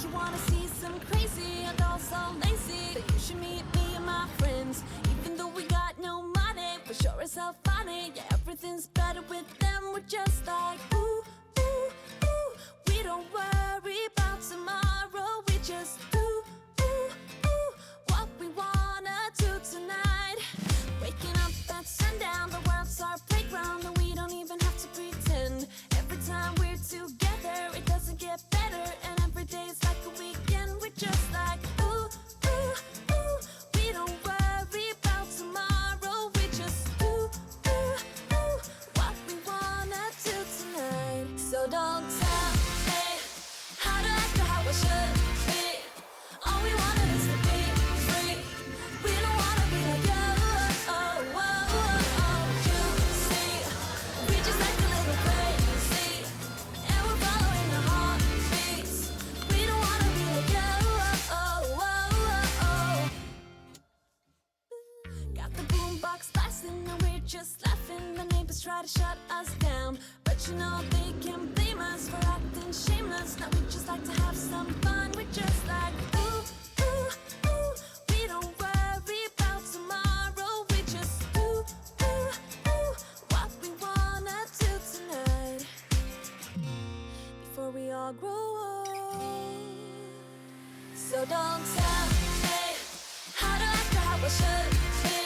you wanna see some crazy adults so lazy? But you should meet me and my friends. Even though we got no money, for sure it's so funny. Yeah, everything's better with them. We're just like ooh, ooh, ooh. We don't worry about tomorrow. We just ooh, ooh, ooh. What we wanna do tonight. Waking up at sundown, the world's our playground, and we don't even have to pretend. Every time we're together, it doesn't get better, and every day's like a weekend. We're just like ooh, ooh, ooh. We don't worry about tomorrow. We just ooh, ooh, ooh. What we wanna do tonight. So don't tell me how to act or how I should be. All we wanted is to be free. We don't wanna be like you. Oh, oh, oh, oh. You see, we just act a little crazy, and we're following our heartbeats. We don't wanna be like you. Oh, oh, oh, oh. Got the boombox blasting, and we're just laughing. The neighbors try to shut us down, but you know they can blame us for acting shameless. Now we just like to have some fun. We're just like ooh, ooh, ooh. We don't worry about tomorrow. We just ooh, ooh, ooh. What we wanna do tonight. Before we all grow old. So don't tell me how to act or how I should be.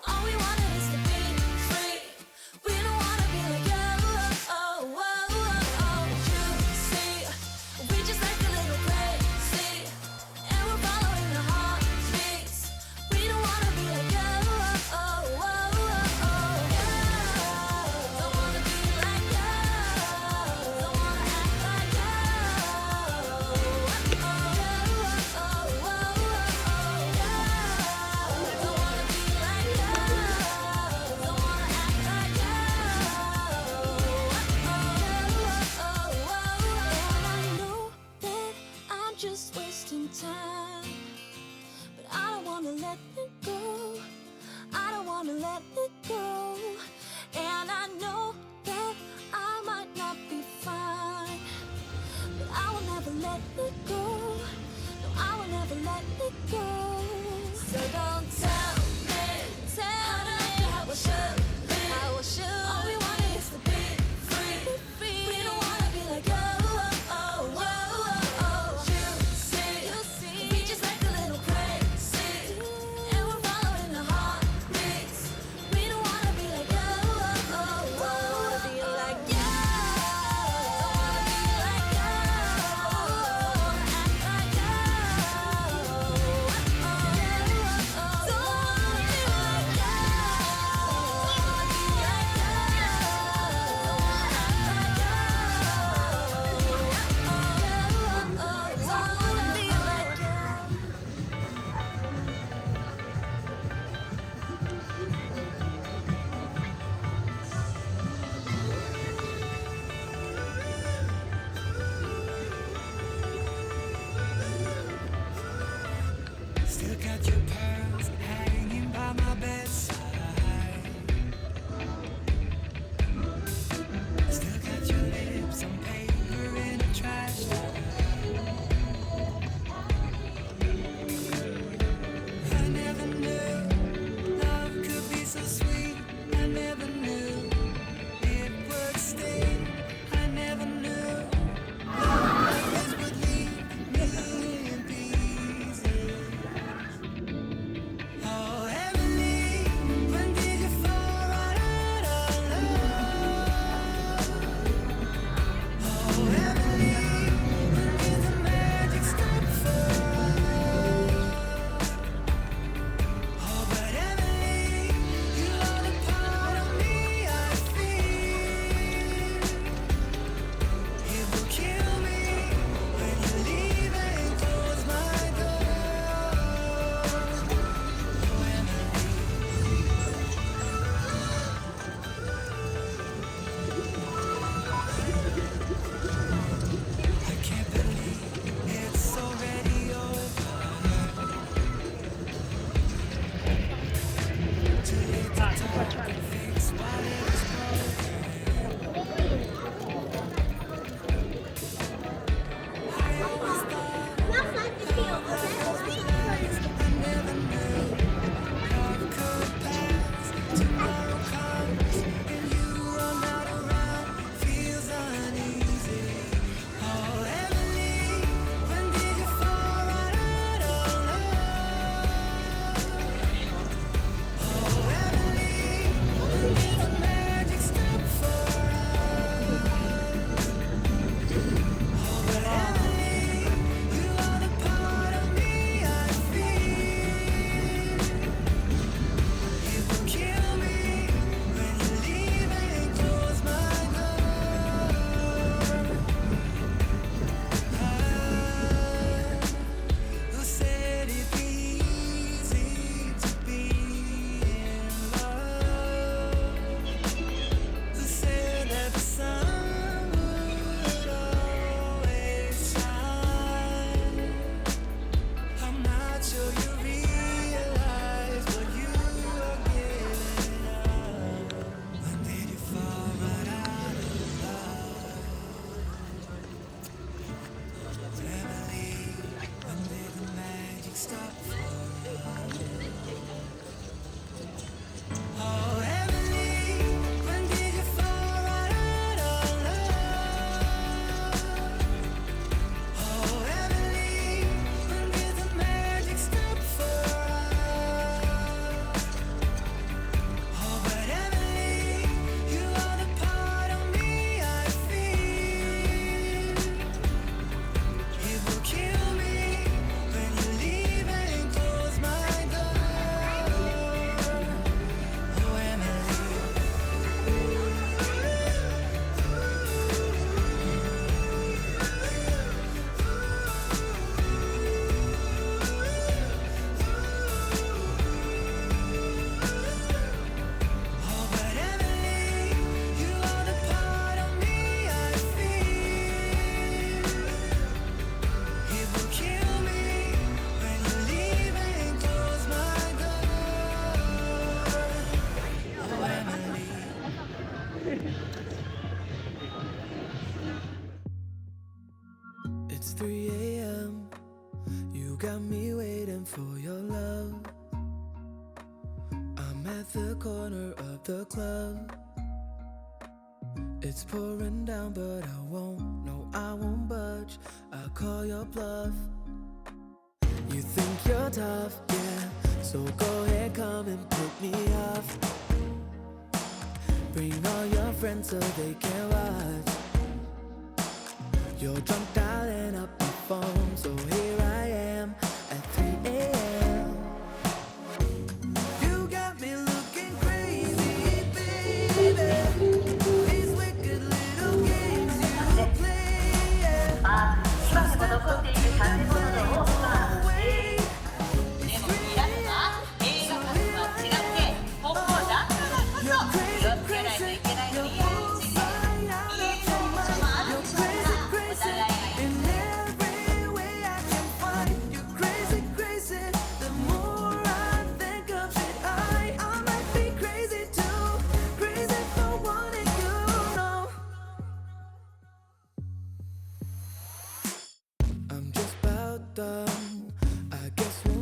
All we wanted is to be free. We don't wanna be like you. Oh, oh, oh, oh. You see, we just act a little crazy, and we're following our heartbeats. We don't wanna be like you. Oh, oh, oh, oh. Don't wanna be like you. Don't wanna act like you. Oh, oh, oh, oh, oh. Don't wanna be like you. Don't wanna act like you. And I know that I'm just wasting time, but I don't wanna let it go. I don't wanna let it go. And I know that I might not be fine, but I will never let it go. No, I will never let it go. So don't tell me how to act or how I should be. How I should. All we want is to be free. We don't wanna be like you. Oh, oh, oh, oh. You see, we just act a little crazy, and we're following our heartbeats. We don't wanna be like you. Oh, oh, oh. Don't wanna be like you. Don't wanna be like you. Don't wanna act like you. Oh, oh, oh. Don't It's 3 a.m. You got me waiting for your love. I'm at the corner of the club. It's pouring down, but I won't, no, I won't budge. I'll call your bluff. You think you're tough, yeah, so go ahead, come and put me off. Bring all your friends so they can watch. You're drunk dialing up my phone, so here I am at 3 a.m. You got me looking crazy, baby. These wicked little games you play, yeah. So step up to the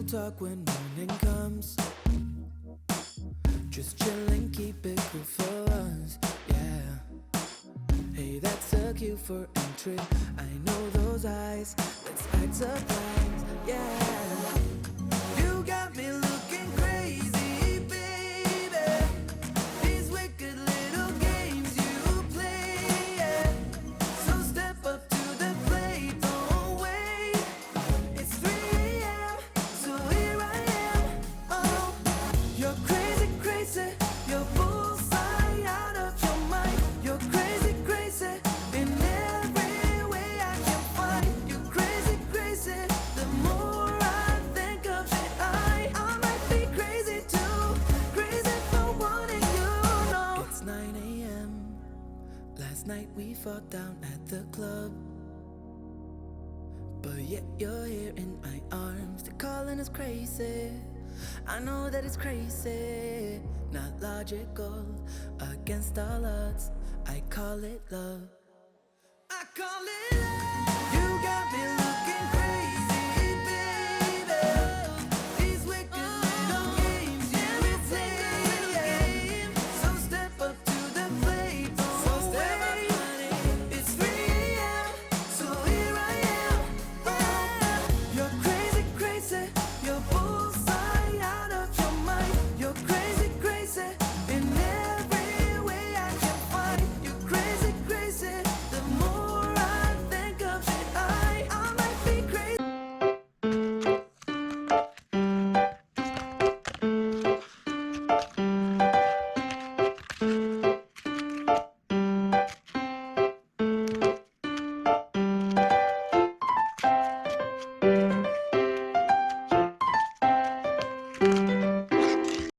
plate.Talk when morning comes. Just chill and keep it cool for us, yeah. Hey, that's a cue for entry. I know those eyes. Let's act surprised, yeah. You got me looking crazy, baby. These wicked little games you play, yeah. So step up to the plate, don't wait. It's 3 a.m. So here I am, oh. You're crazy, crazy. You're bullseye out of your mind. You're crazy, crazy. In every way I can find. You're crazy, crazy. The more I think of it, I might be crazy too. Crazy for wanting you, no. It's 9 a.m. Last night we fought down at the club. But yet you're here in my arms. They're calling us crazy. I know that it's crazy. Not logical, against all odds. I call it love.